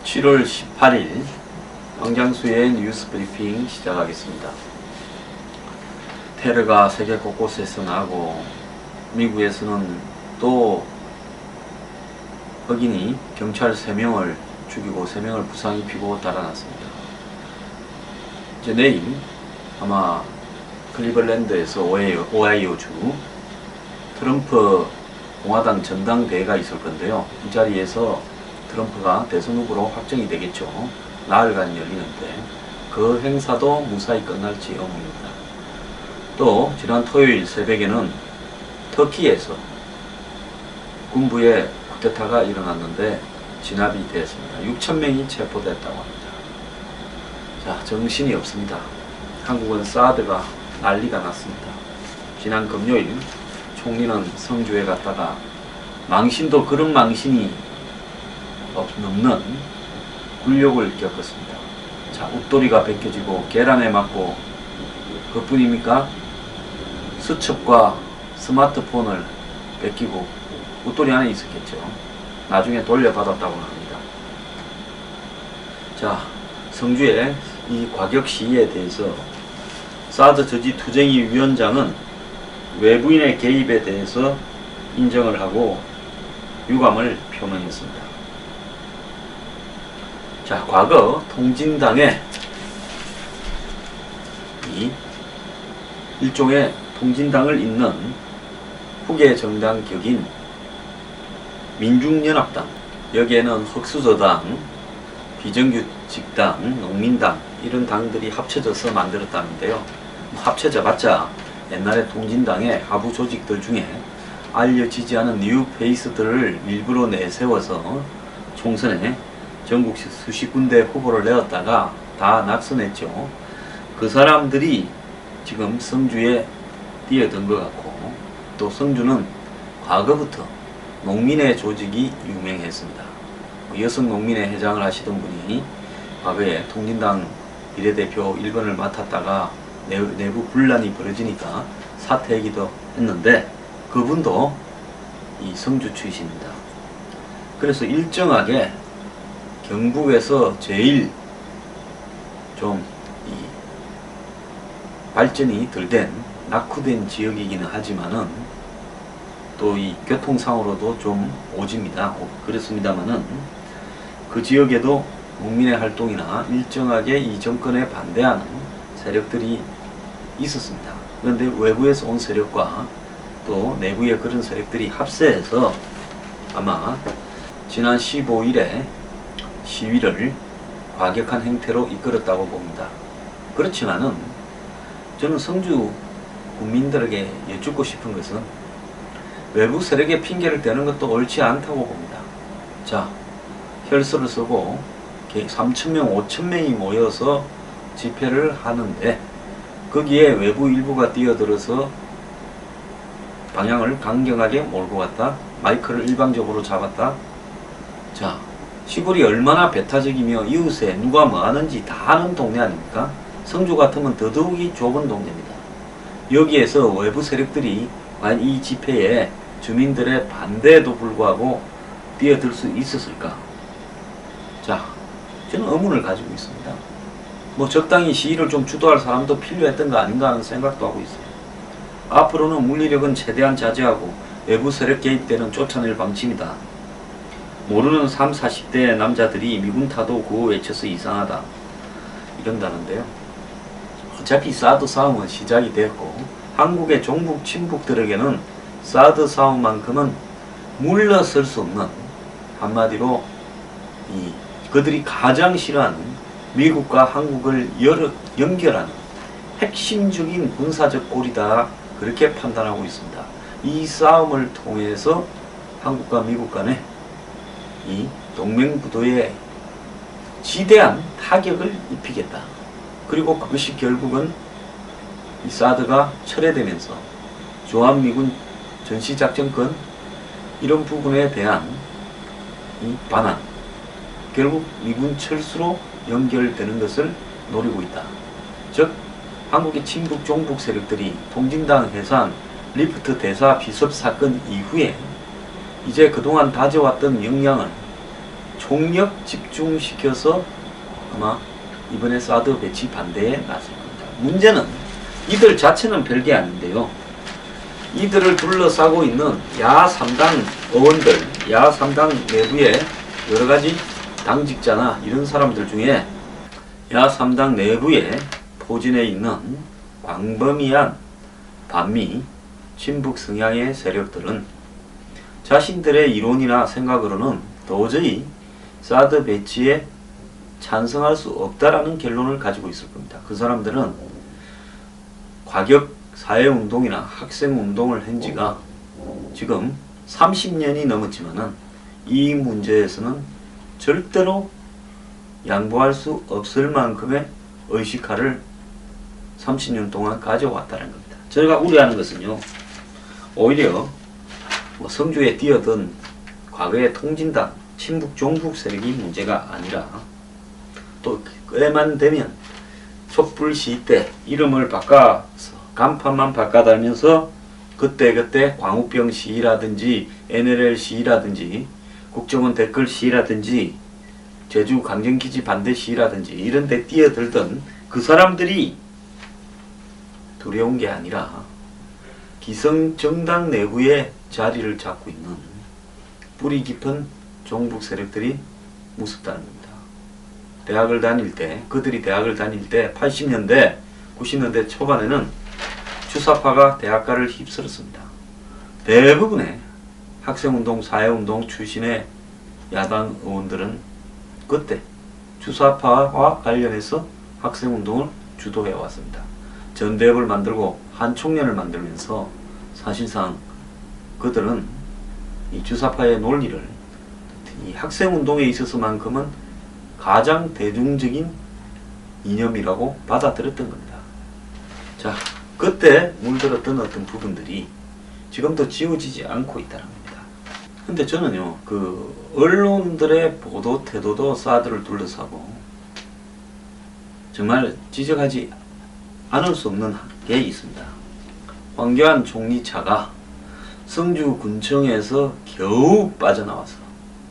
(7월 18일) 황장수의 뉴스 브리핑 시작하겠습니다. 테러가 세계 곳곳에서 나고 미국에서는 또 흑인이 경찰 3명을 죽이고 3명을 부상 입히고 달아났습니다. 이제 내일 아마 클리블랜드에서 오하이오주 트럼프 공화당 전당대회가 있을 건데요. 이 자리에서 트럼프가 대선 후보로 확정이 되겠죠. 나흘간 열리는데 그 행사도 무사히 끝날지 의문입니다. 또 지난 토요일 새벽에는 터키에서 군부의 쿠데타가 일어났는데 진압이 되었습니다. 6,000명이 체포됐다고 합니다. 자, 정신이 없습니다. 한국은 사드가 난리가 났습니다. 지난 금요일 총리는 성주에 갔다가 망신도 그런 망신이 넘는 굴욕을 겪었습니다. 자, 웃돌이가 벗겨지고 계란에 맞고 그뿐입니까? 수첩과 스마트폰을 뺏기고 웃돌이 안에 있었겠죠. 나중에 돌려받았다고 합니다. 자, 성주의 이 과격 시위에 대해서 사드 저지 투쟁위 위원장은 외부인의 개입에 대해서 인정을 하고 유감을 표명했습니다. 자, 과거 통진당의 이 일종의 통진당을 잇는 후계 정당 격인 민중연합당, 여기에는 흑수저당, 비정규직당, 농민당 이런 당들이 합쳐져서 만들었다는데요. 합쳐져봤자 옛날에 통진당의 하부 조직들 중에 알려지지 않은 뉴페이스들을 일부러 내세워서 총선에 전국 수십 군데 후보를 내었다가 다 낙선했죠. 그 사람들이 지금 성주에 뛰어든 것 같고, 또 성주는 과거부터 농민의 조직이 유명했습니다. 여성 농민의 회장을 하시던 분이 과거에 통진당 비례대표 1번을 맡았다가 내부 분란이 벌어지니까 사퇴하기도 했는데 그분도 이 성주 출신입니다. 그래서 일정하게 경북에서 제일 좀 발전이 덜 된 낙후된 지역이기는 하지만은 또 이 교통상으로도 좀 오집니다. 그렇습니다만은 그 지역에도 농민의 활동이나 일정하게 이 정권에 반대하는 세력들이 있었습니다. 그런데 외부에서 온 세력과 또 내부의 그런 세력들이 합세해서 아마 지난 15일에 시위를 과격한 행태로 이끌었다고 봅니다. 그렇지만은 저는 성주 국민들에게 여쭙고 싶은 것은 외부 세력의 핑계를 대는 것도 옳지 않다고 봅니다. 자, 혈서를 쓰고 3,000명, 5,000명이 모여서 집회를 하는데 거기에 외부 일부가 뛰어들어서 방향을 강경하게 몰고 갔다. 마이크를 일방적으로 잡았다. 자, 시골이 얼마나 배타적이며 이웃에 누가 뭐 하는지 다 아는 동네 아닙니까? 성주 같으면 더더욱이 좁은 동네입니다. 여기에서 외부 세력들이 과연 이 집회에 주민들의 반대에도 불구하고 뛰어들 수 있었을까? 자, 저는 의문을 가지고 있습니다. 뭐 적당히 시위를 좀 주도할 사람도 필요했던 거 아닌가 하는 생각도 하고 있어요. 앞으로는 물리력은 최대한 자제하고 외부 세력 개입되는 쫓아낼 방침이다. 모르는 30, 40대 남자들이 미군 타도 구호 외쳐서 이상하다 이런다는데요. 어차피 사드 싸움은 시작이 되었고 한국의 종북 친북들에게는 사드 싸움만큼은 물러설 수 없는, 한마디로 그들이 가장 싫어하는 미국과 한국을 연결하는 핵심적인 군사적 고리다, 그렇게 판단하고 있습니다. 이 싸움을 통해서 한국과 미국 간에 이 동맹부도에 지대한 타격을 입히겠다. 그리고 그것이 결국은 이 사드가 철회되면서 주한미군 전시작전권 이런 부분에 대한 이 반환, 결국 미군 철수로 연결되는 것을 노리고 있다. 즉 한국의 친북 종북 세력들이 통진당 해산 리프트 대사 비습 사건 이후에 이제 그동안 다져왔던 역량을 총력 집중시켜서 아마 이번에 사드 배치 반대에 나설 겁니다. 문제는 이들 자체는 별게 아닌데요. 이들을 둘러싸고 있는 야 3당 의원들, 야 3당 내부의 여러가지 당직자나 이런 사람들 중에 야 3당 내부에 포진해 있는 광범위한 반미, 친북 성향의 세력들은 자신들의 이론이나 생각으로는 도저히 사드 배치에 찬성할 수 없다라는 결론을 가지고 있을 겁니다. 그 사람들은 과격 사회운동이나 학생운동을 한 지가 지금 30년이 넘었지만은 이 문제에서는 절대로 양보할 수 없을 만큼의 의식화를 30년 동안 가져왔다는 겁니다. 저희가 우려하는 것은요, 오히려 성주에 뛰어든 과거의 통진당, 친북 종북 세력이 문제가 아니라 또 때만 되면 촛불 시때 이름을 바꿔서 간판만 바꿔달면서 그때 광우병 시위라든지 NLL 시위라든지 국정원 댓글 시위라든지 제주 강정기지 반대 시위라든지 이런 데 뛰어들던 그 사람들이 두려운 게 아니라 기성정당 내부에 자리를 잡고 있는 뿌리 깊은 종북 세력들이 무섭다는 겁니다. 대학을 다닐 때, 그들이 대학을 다닐 때 80년대, 90년대 초반에는 주사파가 대학가를 휩쓸었습니다. 대부분의 학생운동, 사회운동 출신의 야당 의원들은 그때 주사파와 관련해서 학생운동을 주도해 왔습니다. 전대협을 만들고 한총련을 만들면서 사실상 그들은 이 주사파의 논리를 이 학생운동에 있어서만큼은 가장 대중적인 이념이라고 받아들였던 겁니다. 자, 그때 물들었던 어떤 부분들이 지금도 지워지지 않고 있다는 겁니다. 근데 저는요, 그 언론들의 보도 태도도 사드를 둘러싸고 정말 지적하지 않을 수 없는 게 있습니다. 황교안 총리 차가 성주 군청에서 겨우 빠져나와서,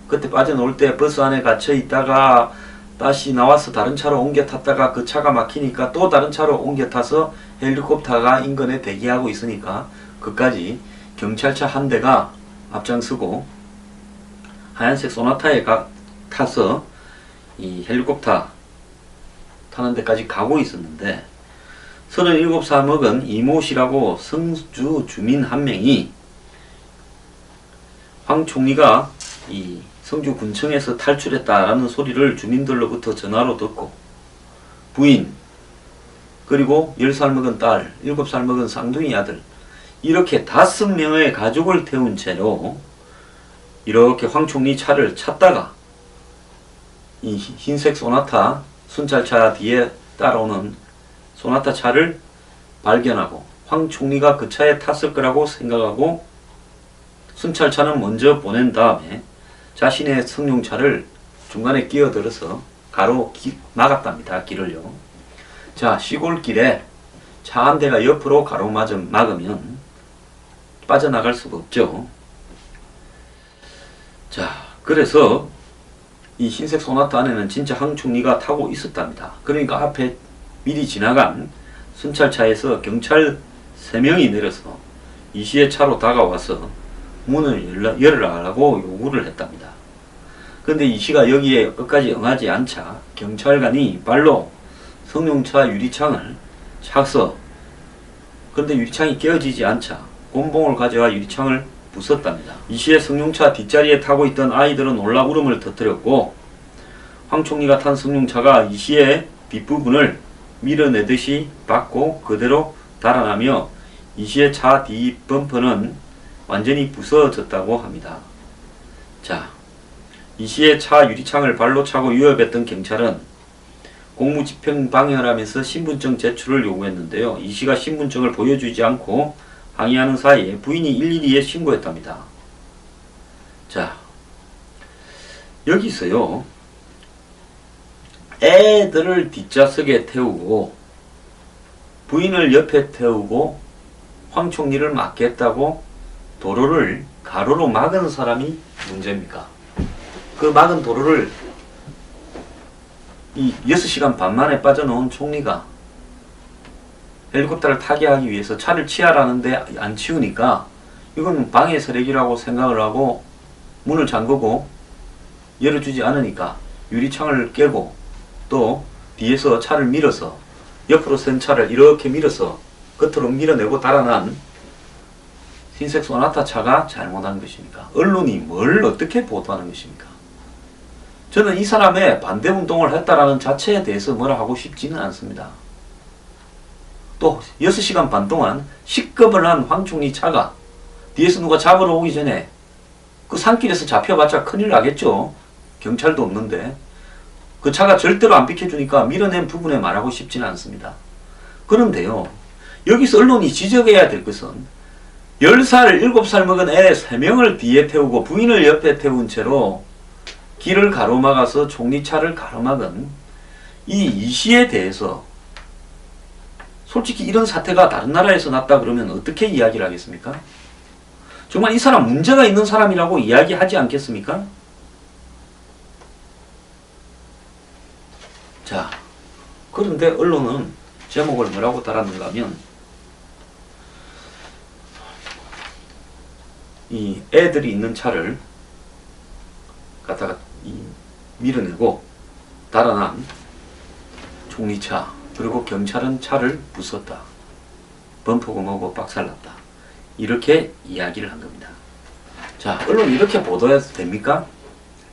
그때 빠져나올 때 버스 안에 갇혀 있다가 다시 나와서 다른 차로 옮겨 탔다가 그 차가 막히니까 또 다른 차로 옮겨 타서 헬리콥터가 인근에 대기하고 있으니까 그까지 경찰차 한 대가 앞장서고 하얀색 소나타에 타서 이 헬리콥터 타는 데까지 가고 있었는데 37살 먹은 이모씨라고 성주 주민 한 명이 황 총리가 이 성주 군청에서 탈출했다라는 소리를 주민들로부터 전화로 듣고 부인, 그리고 10살 먹은 딸, 7살 먹은 쌍둥이 아들, 이렇게 5명의 가족을 태운 채로 이렇게 황 총리 차를 찾다가 이 흰색 소나타 순찰차 뒤에 따라오는 소나타 차를 발견하고 황 총리가 그 차에 탔을 거라고 생각하고 순찰차는 먼저 보낸 다음에 자신의 승용차를 중간에 끼어들어서 막았답니다. 길을요. 자, 시골길에 차 한 대가 옆으로 막으면 빠져나갈 수가 없죠. 자, 그래서 이 흰색 소나타 안에는 진짜 황 총리가 타고 있었답니다. 그러니까 앞에 미리 지나간 순찰차에서 경찰 3명이 내려서 이 씨의 차로 다가와서 문을 열으라고 요구를 했답니다. 근데 이 씨가 여기에 끝까지 응하지 않자 경찰관이 발로 승용차 유리창을 착서, 근데 유리창이 깨어지지 않자 곤봉을 가져와 유리창을 부쉈답니다. 이 씨의 승용차 뒷자리에 타고 있던 아이들은 놀라 울음을 터뜨렸고 황 총리가 탄 승용차가 이 씨의 뒷부분을 밀어내듯이 받고 그대로 달아나며 이 씨의 차 뒷범퍼는 완전히 부서졌다고 합니다. 자, 이 씨의 차 유리창을 발로 차고 위협했던 경찰은 공무집행 방해를 하면서 신분증 제출을 요구했는데요. 이 씨가 신분증을 보여주지 않고 항의하는 사이에 부인이 112에 신고했답니다. 자, 여기서요. 애들을 뒷좌석에 태우고 부인을 옆에 태우고 황 총리를 막겠다고 도로를 가로로 막은 사람이 문제입니까? 그 막은 도로를 이 6시간 반 만에 빠져나온 총리가 헬리콥터를 타게 하기 위해서 차를 치하라는데 안 치우니까 이건 방해 세력이라고 생각을 하고 문을 잠그고 열어주지 않으니까 유리창을 깨고 또 뒤에서 차를 밀어서 옆으로 센 차를 이렇게 밀어서 끝으로 밀어내고 달아난 흰색 소나타 차가 잘못한 것입니까? 언론이 뭘 어떻게 보도하는 것입니까? 저는 이 사람의 반대운동을 했다라는 자체에 대해서 뭐라 하고 싶지는 않습니다. 또 6시간 반 동안 식겁을 한 황 총리 차가 뒤에서 누가 잡으러 오기 전에 그 산길에서 잡혀봤자 큰일 나겠죠. 경찰도 없는데 그 차가 절대로 안 비켜주니까 밀어낸 부분에 말하고 싶지는 않습니다. 그런데요, 여기서 언론이 지적해야 될 것은 10살, 7살 먹은 애 3명을 뒤에 태우고 부인을 옆에 태운 채로 길을 가로막아서 총리차를 가로막은 이 이시에 대해서 솔직히 이런 사태가 다른 나라에서 났다 그러면 어떻게 이야기를 하겠습니까? 정말 이 사람 문제가 있는 사람이라고 이야기하지 않겠습니까? 자, 그런데 언론은 제목을 뭐라고 달았는가 하면 이 애들이 있는 차를 갖다가 밀어내고 달아난 총리차 그리고 경찰은 차를 부쉈다. 범퍼고 뭐고 박살났다. 이렇게 이야기를 한 겁니다. 자, 언론 이렇게 보도해도 됩니까?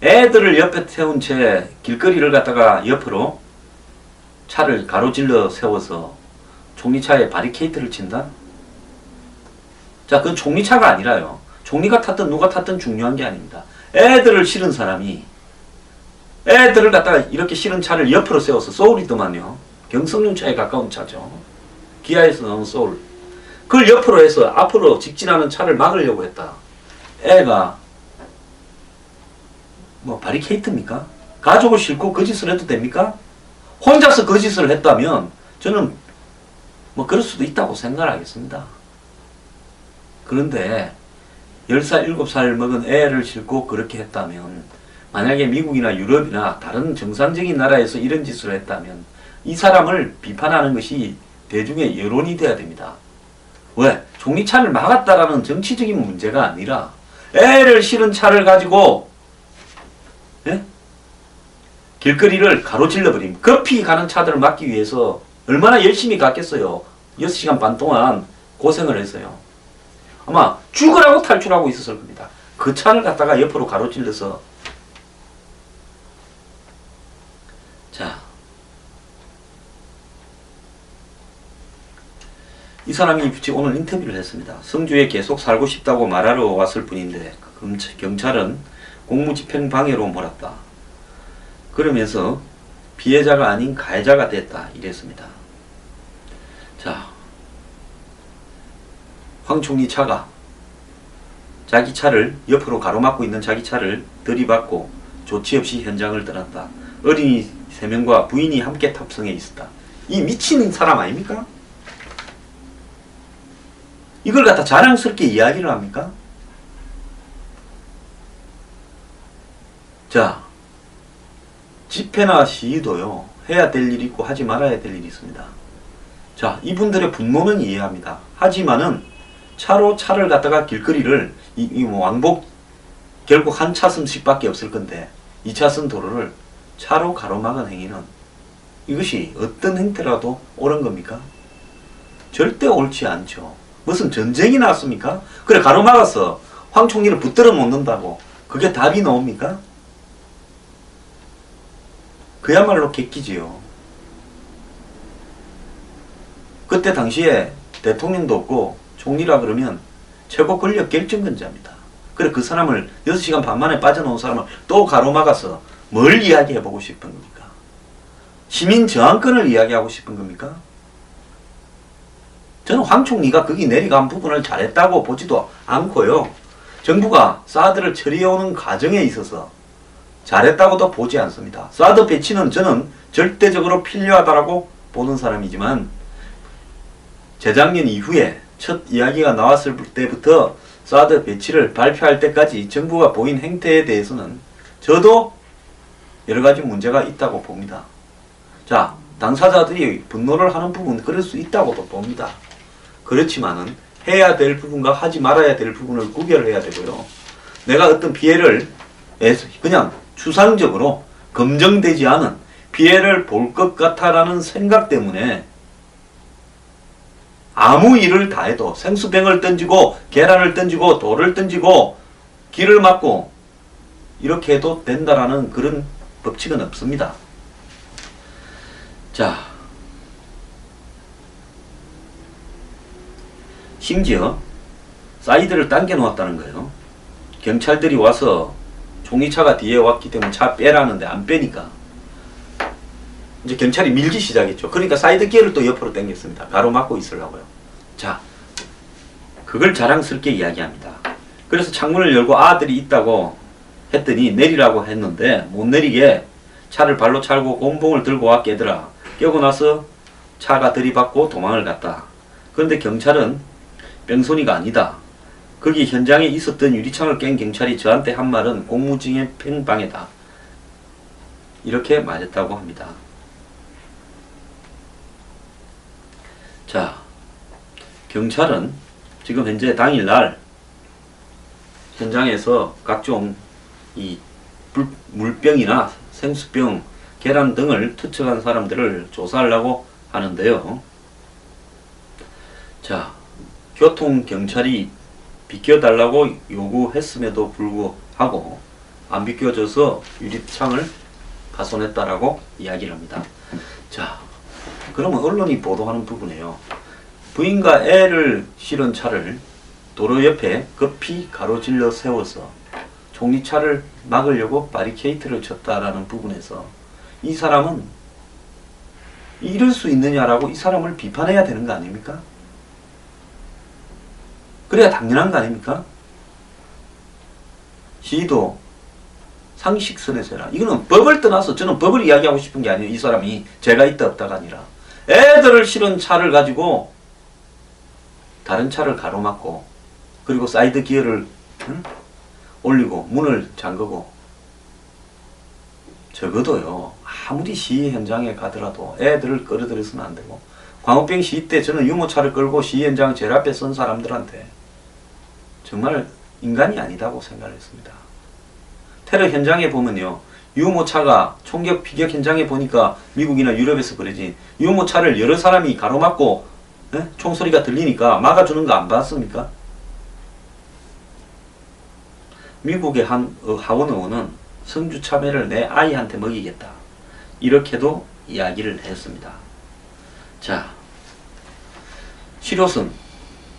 애들을 옆에 태운 채 길거리를 갖다가 옆으로 차를 가로질러 세워서 총리차에 바리케이트를 친다? 자, 그건 총리차가 아니라요. 총리가 탔든 누가 탔든 중요한 게 아닙니다. 애들을 실은 사람이 애들을 갖다가 이렇게 실은 차를 옆으로 세워서 소울이더만요. 경성용차에 가까운 차죠. 기아에서 나온 소울. 그걸 옆으로 해서 앞으로 직진하는 차를 막으려고 했다. 애가 뭐 바리케이트입니까? 가족을 싣고 그 짓을 해도 됩니까? 혼자서 그 짓을 했다면 저는 뭐 그럴 수도 있다고 생각을 하겠습니다. 그런데 10살, 7살 먹은 애를 싣고 그렇게 했다면 만약에 미국이나 유럽이나 다른 정상적인 나라에서 이런 짓을 했다면 이 사람을 비판하는 것이 대중의 여론이 돼야 됩니다. 왜? 총리차를 막았다라는 정치적인 문제가 아니라 애를 실은 차를 가지고 예? 길거리를 가로질러버림. 급히 가는 차들을 막기 위해서 얼마나 열심히 갔겠어요. 6시간 반 동안 고생을 했어요. 아마 죽으라고 탈출하고 있었을 겁니다. 그 차를 갖다가 옆으로 가로질러서. 자, 이 사람이 오늘 인터뷰를 했습니다. 성주에 계속 살고 싶다고 말하러 왔을 뿐인데 경찰은 공무집행 방해로 몰았다. 그러면서 피해자가 아닌 가해자가 됐다 이랬습니다. 자, 황 총리 차가 자기 차를 옆으로 가로막고 있는 자기 차를 들이받고 조치 없이 현장을 떠났다. 어린이 3명과 부인이 함께 탑승해 있었다. 이 미친 사람 아닙니까? 이걸 갖다 자랑스럽게 이야기를 합니까? 자, 집회나 시위도요, 해야 될 일이 있고 하지 말아야 될 일이 있습니다. 자, 이분들의 분노는 이해합니다. 하지만은 차로 차를 갖다가 길거리를 뭐 왕복 결국 한 차선씩 밖에 없을 건데 2차선 도로를 차로 가로막은 행위는 이것이 어떤 행태라도 옳은 겁니까? 절대 옳지 않죠. 무슨 전쟁이 났습니까? 그래 가로막아서 황 총리를 붙들어 놓는다고 그게 답이 나옵니까? 그야말로 객기지요. 그때 당시에 대통령도 없고 총리라 그러면 최고 권력 결정권자입니다. 그래 그 사람을 6시간 반 만에 빠져나온 사람을 또 가로막아서 뭘 이야기해보고 싶은 겁니까? 시민 저항권을 이야기하고 싶은 겁니까? 저는 황 총리가 거기 내려간 부분을 잘했다고 보지도 않고요. 정부가 사드를 처리해오는 과정에 있어서 잘했다고도 보지 않습니다. 사드 배치는 저는 절대적으로 필요하다고 보는 사람이지만 재작년 이후에 첫 이야기가 나왔을 때부터 사드 배치를 발표할 때까지 정부가 보인 행태에 대해서는 저도 여러가지 문제가 있다고 봅니다. 자, 당사자들이 분노를 하는 부분 그럴 수 있다고도 봅니다. 그렇지만은 해야 될 부분과 하지 말아야 될 부분을 구별해야 되고요. 내가 어떤 피해를 그냥 추상적으로 검증되지 않은 피해를 볼 것 같아라는 생각 때문에 아무 일을 다 해도 생수병을 던지고 계란을 던지고 돌을 던지고 길을 막고 이렇게 해도 된다라는 그런 법칙은 없습니다. 자, 심지어 사이드를 당겨 놓았다는 거예요. 경찰들이 와서 종이차가 뒤에 왔기 때문에 차 빼라는데 안 빼니까 이제 경찰이 밀기 시작했죠. 그러니까 사이드 기어를 또 옆으로 당겼습니다. 가로막고 있으려고요. 자, 그걸 자랑스럽게 이야기합니다. 그래서 창문을 열고 아들이 있다고 했더니 내리라고 했는데 못 내리게 차를 발로 찰고 곤봉을 들고 와 깨더라. 깨고 나서 차가 들이받고 도망을 갔다. 그런데 경찰은 뺑소니가 아니다. 거기 현장에 있었던 유리창을 깬 경찰이 저한테 한 말은 공무집행 팽방해다. 이렇게 말했다고 합니다. 자, 경찰은 지금 현재 당일날 현장에서 각종 이 물병이나 생수병, 계란 등을 투척한 사람들을 조사하려고 하는데요. 자, 교통경찰이 비켜달라고 요구했음에도 불구하고 안 비켜줘서 유리창을 파손했다라고 이야기를 합니다. 자, 그러면 언론이 보도하는 부분이에요. 부인과 애를 실은 차를 도로 옆에 급히 가로질러 세워서 종이차를 막으려고 바리케이트를 쳤다라는 부분에서 이 사람은 이럴 수 있느냐라고 이 사람을 비판해야 되는 거 아닙니까? 그래야 당연한 거 아닙니까? 시도 상식선에서 해라. 이거는 법을 떠나서 저는 법을 이야기하고 싶은 게 아니에요. 이 사람이 죄가 있다 없다가 아니라 애들을 실은 차를 가지고 다른 차를 가로막고 그리고 사이드 기어를 올리고 문을 잠그고 적어도요 아무리 시위 현장에 가더라도 애들을 끌어들여서는 안 되고 광우병 시위 때 저는 유모차를 끌고 시위 현장 제일 앞에 선 사람들한테 정말 인간이 아니다고 생각을 했습니다. 테러 현장에 보면요 유모차가 총격 피격 현장에 보니까 미국이나 유럽에서 그러지 유모차를 여러 사람이 가로막고 총소리가 들리니까 막아주는 거 안 봤습니까? 미국의 한 하원 의원은 성주 참외를 내 아이한테 먹이겠다 이렇게도 이야기를 했습니다. 자, 실효성,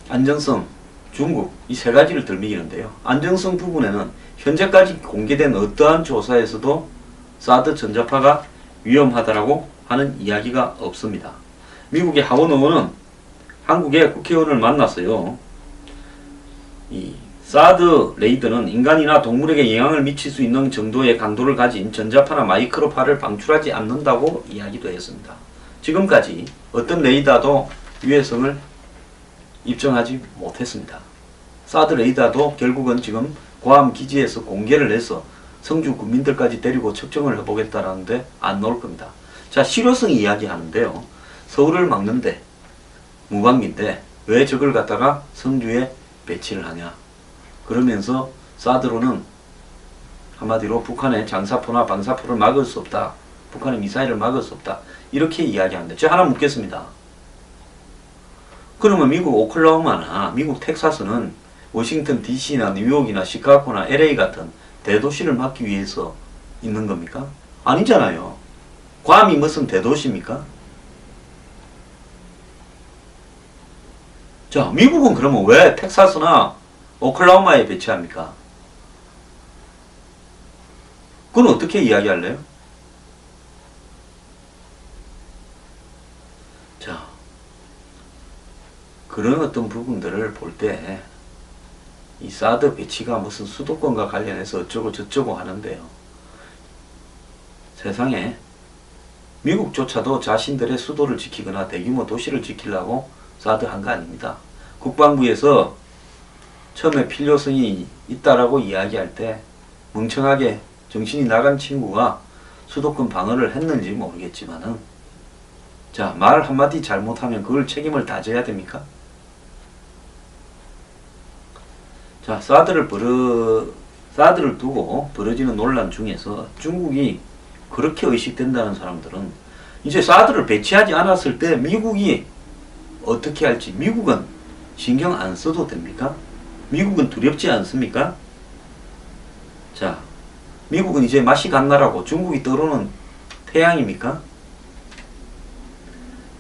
안전성, 중국 이 세 가지를 들먹이는데요. 안전성 부분에는 현재까지 공개된 어떠한 조사에서도 사드 전자파가 위험하다라고 하는 이야기가 없습니다. 미국의 하원 의원은 한국의 국회의원을 만났어요. 이 사드 레이더는 인간이나 동물에게 영향을 미칠 수 있는 정도의 강도를 가진 전자파나 마이크로파를 방출하지 않는다고 이야기도 했습니다. 지금까지 어떤 레이더도 유해성을 입증하지 못했습니다. 사드 레이더도 결국은 지금 괌 기지에서 공개를 해서 성주 군민들까지 데리고 측정을 해보겠다라는데 안 나올 겁니다. 자, 실효성 이야기하는데요. 서울을 막는데 무방비인데 왜 저걸 갖다가 성주에 배치를 하냐. 그러면서 사드로는 한마디로 북한의 장사포나 방사포를 막을 수 없다. 북한의 미사일을 막을 수 없다. 이렇게 이야기하는데 제가 하나 묻겠습니다. 그러면 미국 오클라호마나 미국 텍사스는 워싱턴 DC나 뉴욕이나 시카고나 LA 같은 대도시를 막기 위해서 있는 겁니까? 아니잖아요. 괌이 무슨 대도시입니까? 자, 미국은 그러면 왜 텍사스나 오클라호마에 배치합니까? 그건 어떻게 이야기할래요? 자, 그런 어떤 부분들을 볼 때 이 사드 배치가 무슨 수도권과 관련해서 어쩌고 저쩌고 하는데요. 세상에 미국조차도 자신들의 수도를 지키거나 대규모 도시를 지키려고 사드 한 거 아닙니다. 국방부에서 처음에 필요성이 있다라고 이야기할 때 멍청하게 정신이 나간 친구가 수도권 방어를 했는지 모르겠지만은, 자, 말 한마디 잘못하면 그걸 책임을 다 져야 됩니까? 자, 사드를 두고 벌어지는 논란 중에서 중국이 그렇게 의식된다는 사람들은 이제 사드를 배치하지 않았을 때 미국이 어떻게 할지, 미국은 신경 안 써도 됩니까? 미국은 두렵지 않습니까? 자, 미국은 이제 맛이 간 나라고 중국이 떠오르는 태양입니까?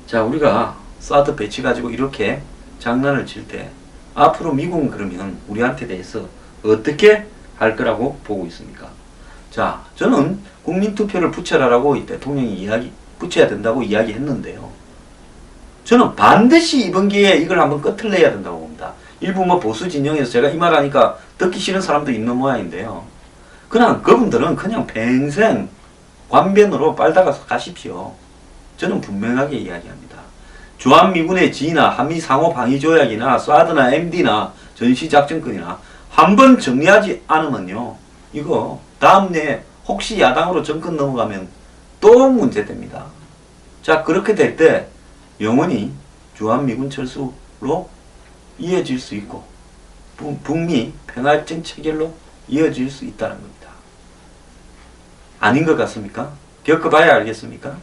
자, 우리가 사드 배치 가지고 이렇게 장난을 칠 때 앞으로 미국은 그러면 우리한테 대해서 어떻게 할 거라고 보고 있습니까? 자, 저는 국민투표를 붙여라라고 이 대통령이 붙여야 된다고 이야기했는데요. 저는 반드시 이번 기회에 이걸 한번 끝을 내야 된다고 봅니다. 일부 보수 진영에서 제가 이 말 하니까 듣기 싫은 사람도 있는 모양인데요. 그냥 그분들은 그냥 평생 관변으로 빨다가 가십시오. 저는 분명하게 이야기합니다. 주한미군의 지나 한미 상호 방위 조약이나 사드나 MD나 전시작전권이나 한번 정리하지 않으면요, 이거 다음 내에 혹시 야당으로 정권 넘어가면 또 문제됩니다. 자, 그렇게 될 때 영원히 주한미군 철수로 이어질 수 있고 북미 평화협정 체결로 이어질 수 있다는 겁니다. 아닌 것 같습니까? 겪어봐야 알겠습니까?